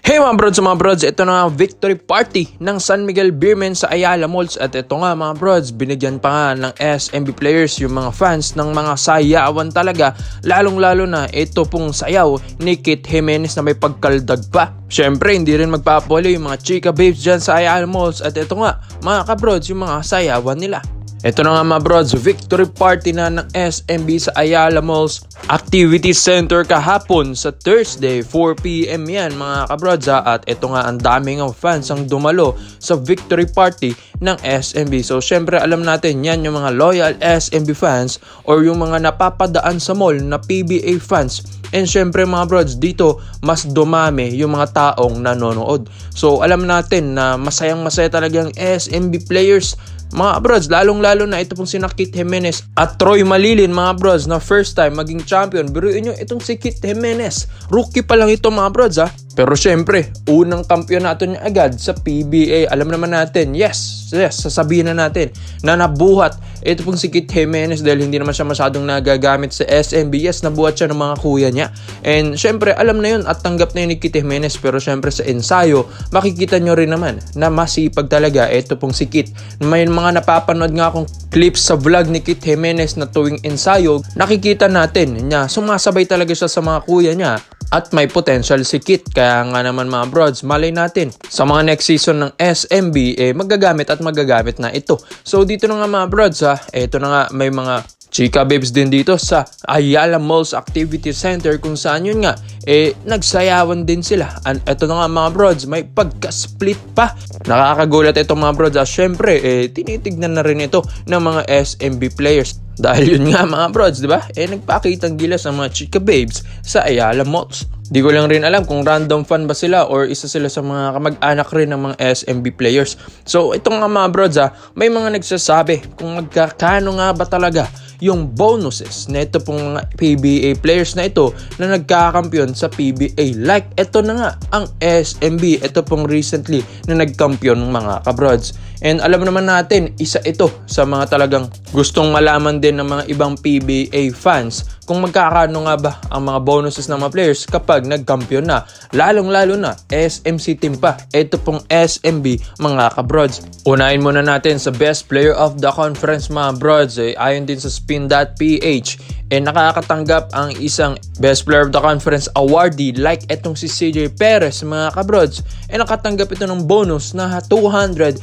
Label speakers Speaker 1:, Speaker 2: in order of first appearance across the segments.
Speaker 1: Hey mga brods, ito na nga victory party ng San Miguel Beermen sa Ayala Malls. At ito nga mga brods, binigyan pa nga ng SMB players yung mga fans ng mga sayawan talaga. Lalong lalo na ito pong sayaw ni Kit Jimenez na may pagkaldag pa. Syempre hindi rin magpapuli yung mga chika babes dyan sa Ayala Malls. At ito nga mga kabrods, yung mga sayawan nila. Ito na nga mga brods, victory party na ng SMB sa Ayala Malls Activity Center kahapon sa Thursday, 4 PM yan mga kabrods ha. At ito nga ang daming fans ang dumalo sa victory party ng SMB. So syempre alam natin yan yung mga loyal SMB fans or yung mga napapadaan sa mall na PBA fans. And syempre mga brods, dito mas dumami yung mga taong nanonood. So alam natin na masayang masaya talagang SMB players mga brods, lalong-lalo na ito pong si Kit Jimenez at Troy Malilin mga brods na first time maging champion. Biruin nyo itong si Kit Jimenez, rookie pa lang ito mga brods ha. Pero syempre, unang kampiyonato niya agad sa PBA. Alam naman natin, yes, sasabihin na natin na nabuhat ito pong si Kit Jimenez dahil hindi naman siya masyadong nagagamit sa SMB. Yes, nabuhat siya ng mga kuya niya. And syempre, alam na yun at tanggap na yun ni Kit Jimenez. Pero syempre sa ensayo, makikita nyo rin naman na masipag talaga ito pong si Kit. May mga napapanood nga akong clips sa vlog ni Kit Jimenez na tuwing ensayo, nakikita natin niya sumasabay talaga siya sa mga kuya niya. At may potential si Kit. Kaya nga naman mga brods, malay natin sa mga next season ng SMB magagamit na ito. So dito na nga mga brods ha, ito na nga may mga chika babes din dito sa Ayala Malls Activity Center kung saan yun nga nagsayawan din sila. And ito na nga mga brods, may pagka-split pa. Nakakagulat ito mga brods. Syempre tinitignan na rin ito ng mga SMB players. Dahil yun nga mga brods, di ba? Nagpakitang gilas ang mga chika babes sa Ayala Malls. Di ko lang rin alam kung random fan ba sila or isa sila sa mga kamag-anak rin ng mga SMB players. So ito nga mga brods may mga nagsasabi kung magkakano nga ba talaga yung bonuses na ito pong mga PBA players na ito na nagkakampiyon sa PBA. Like ito na nga ang SMB, ito pong recently na nagkampiyon mga kabrods. And alam naman natin, isa ito sa mga talagang gustong malaman din ng mga ibang PBA fans kung magkakano nga ba ang mga bonuses ng mga players kapag nagkampiyon na. Lalong-lalo na SMC team pa. Ito pong SMB mga kabrods. Unahin muna natin sa best player of the conference mga brods. Ayon din sa Spin.ph, nakakatanggap ang isang best player of the conference awardee like etong si CJ Perez mga kabrods. Nakatanggap ito ng bonus na 250,000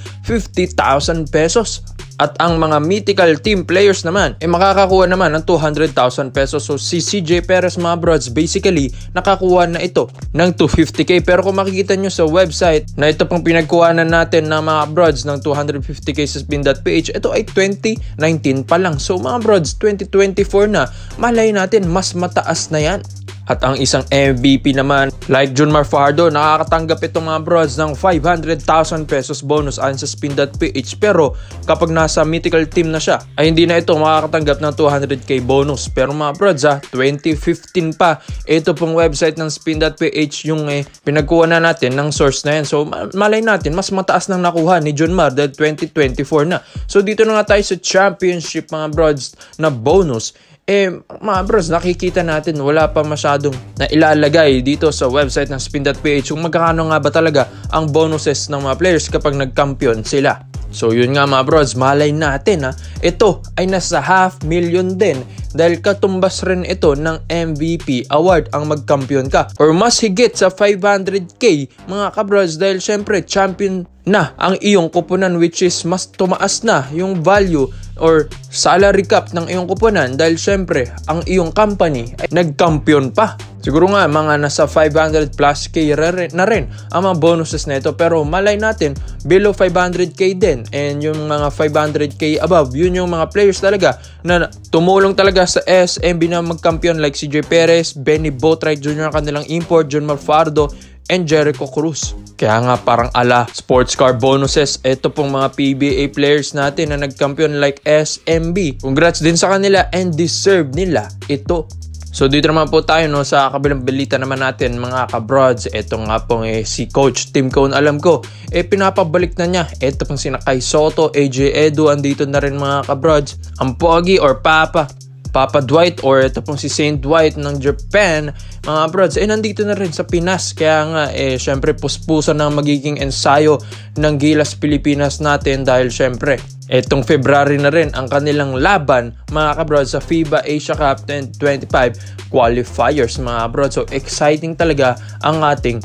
Speaker 1: pesos. At ang mga mythical team players naman makakakuha naman ng 200,000 pesos. So si CJ Perez mga brods basically nakakuha na ito ng 250k. Pero kung makikita nyo sa website na ito pang pinagkuhanan natin ng mga brods ng 250k sa Spin.ph, ito ay 2019 pa lang. So mga brods, 2024 na, malay natin mas mataas na yan. At ang isang MVP naman like Junmar Fajardo, nakakatanggap itong mga brods ng 500,000 pesos bonus ayon sa Spin.ph. Pero kapag nasa mythical team na siya ay hindi na ito makakatanggap ng 200k bonus. Pero mga brods 2015 pa ito pong website ng Spin.ph yung pinagkuha na natin ng source na yan. So malay natin mas mataas nang nakuha ni Junmar dahil 2024 na. So dito na nga tayo sa championship mga brods na bonus. Mga bros, nakikita natin wala pa masyadong na ilalagay dito sa website ng Spin.ph kung magkano nga ba talaga ang bonuses ng mga players kapag nagkampiyon sila. So yun nga mga bros, malay natin ito ay nasa 500,000 din dahil katumbas rin ito ng MVP award ang magkampiyon ka or mas higit sa 500k mga kabros dahil syempre champion na ang iyong kupunan, which is mas tumaas na yung value or salary cap ng iyong kupunan dahil syempre ang iyong company ay nagkampiyon pa. Siguro nga mga nasa 500 plus k na rin ang mga bonuses na ito, pero malay natin below 500k din, and yung mga 500k above, yun yung mga players talaga na tumulong talaga sa SMB na magkampiyon like CJ Perez, Benny Boatwright Jr. kanilang import, Junmar Fajardo, and Jericho Cruz. Kaya nga parang ala sports car bonuses ito pong mga PBA players natin na nagkampiyon like SMB. Congrats din sa kanila and deserve nila ito. So dito naman po tayo sa kabilang balita naman natin mga kabrods. Ito nga pong si Coach Tim Cone, alam ko pinapabalik na niya. Ito pong sina Kai Soto, AJ Edu, andito na rin mga kabrods. Ang pogi or papa Papa Dwight or ito pong si Saint Dwight ng Japan, mga brods, nandito na rin sa Pinas. Kaya nga, syempre, puspuso na magiging ensayo ng Gilas Pilipinas natin dahil syempre, etong February na rin ang kanilang laban, mga kabrods, sa FIBA Asia Cup 2025 qualifiers, mga kabrods. So, exciting talaga ang ating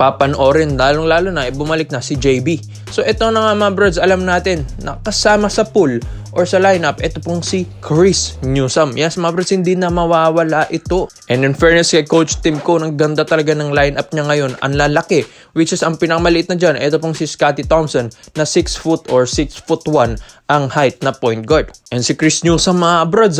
Speaker 1: papanoorin, lalong-lalo na bumalik na si JB. So ito na nga mga brods, alam natin na kasama sa pool or sa lineup, ito pong si Chris Newsome. Yes mga brods, hindi na mawawala ito. And in fairness kay Coach Tim Cone, ang ganda talaga ng lineup niya ngayon. Ang lalaki, which is ang pinakamaliit na dyan, ito pong si Scottie Thompson na 6 foot or 6'1" ang height na point guard. And si Chris Newsome mga brods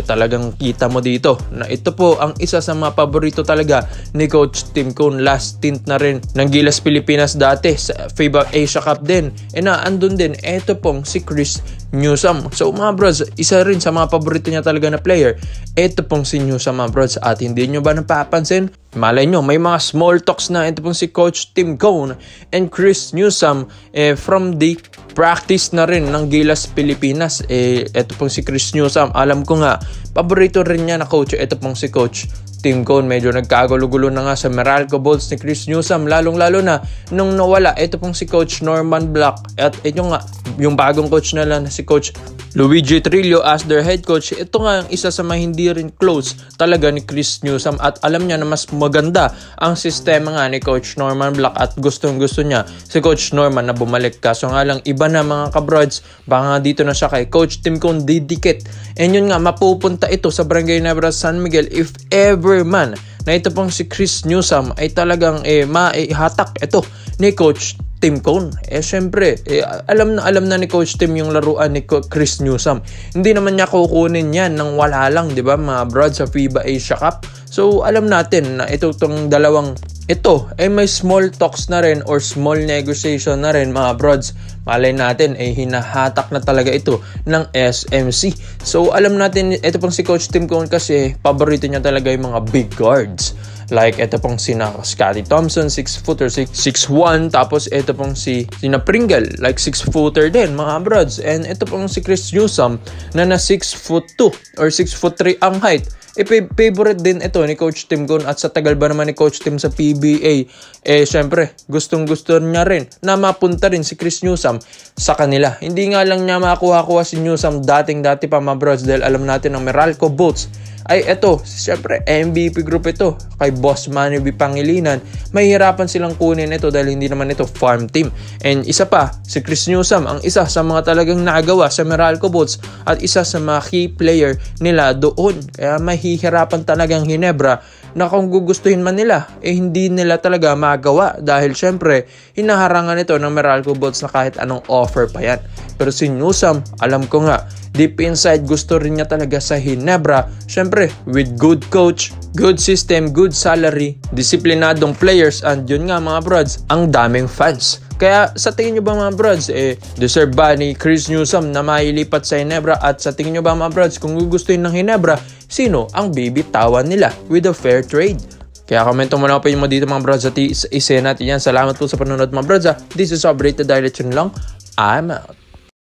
Speaker 1: talagang kita mo dito na ito po ang isa sa mga paborito talaga ni Coach Tim Cone. Last stint na rin ng Gilas Pilipinas dati sa FIBA Asia Cup din. Andun din, ito pong si Chris Newsome. So mga brods, isa rin sa mga paborito niya talaga na player, ito pong si Newsome mga brods. At hindi nyo ba napapansin? Malay nyo, may mga small talks na ito pong si Coach Tim Cone and Chris Newsome from the practice na rin ng Gilas Pilipinas. Ito pong si Chris Newsome, alam ko nga, paborito rin niya na coach. Ito pong si Coach Tim Cone, medyo nagkagulo-gulo na nga sa Meralco Bolts ni Chris Newsome, lalong-lalo na nung nawala ito pong si Coach Norman Black at ito nga, yung bagong coach nila na si Coach Luigi Trillo as their head coach. Ito nga ang isa sa mga hindi rin close talaga ni Chris Newsome at alam niya na mas maganda ang sistema nga ni Coach Norman Black at gustong-gusto niya si Coach Norman na bumalik. Kaso nga lang, iba na mga kabrods, baka dito na siya kay Coach Tim Cone didikit. And yun nga, mapupunta ito sa Barangay Nebra San Miguel if ever man na ito pong si Chris Newsome ay talagang maihatak ito ni Coach Tim Cone. Syempre, alam na ni Coach Tim yung laruan ni Chris Newsome. Hindi naman niya kukunin yan nang wala lang, di ba mga broad, sa FIBA Asia Cup. So, alam natin na itong dalawang ito ay may small talks na rin or small negotiation na rin mga broads. Malay natin hinahatak na talaga ito ng SMC. So alam natin ito pong si Coach Tim Cone kasi paborito niya talaga yung mga big guards. Like ito pong sina Scottie Thompson, 6 footer, 6'1", tapos ito pong sina Pringle, like 6 footer din mga broads. And ito pong si Chris Newsome na 6'2" or 6'3" ang height. Favorite din ito ni Coach Tim Cone at sa tagal ba naman ni Coach Tim sa PBA, syempre gustong-gusto niya rin na mapunta rin si Chris Newsome sa kanila. Hindi nga lang niya makuha-kuha si Newsome dating-dati pa mga broads dahil alam natin ang Meralco Bolts ay ito, syempre MVP group ito kay Boss Manny B. Pangilinan. Mahihirapan silang kunin ito dahil hindi naman ito farm team. And isa pa, si Chris Newsome ang isa sa mga talagang nagawa sa Meralco Bolts at isa sa mga key player nila doon. Kaya mahihirapan talagang Ginebra na kung gugustuhin man nila, hindi nila talaga magawa dahil syempre hinaharangan ito ng Meralco Bolts na kahit anong offer pa yan. Pero si Newsome, alam ko nga, deep inside gusto rin niya talaga sa Ginebra. Syempre, with good coach, good system, good salary, disiplinadong players, and yun nga mga broads, ang daming fans. Kaya sa tingin nyo ba mga broads, deserve ba ni Chris Newsome na mailipat sa Ginebra? At sa tingin nyo ba mga broads, kung gugustuhin ng Ginebra, sino ang bibitawan nila with a fair trade? Kaya komento mo na po yung mga dito mga broads at isa natin yan. Salamat po sa panonood mga broads. This is Updated Dialect lang. I'm out.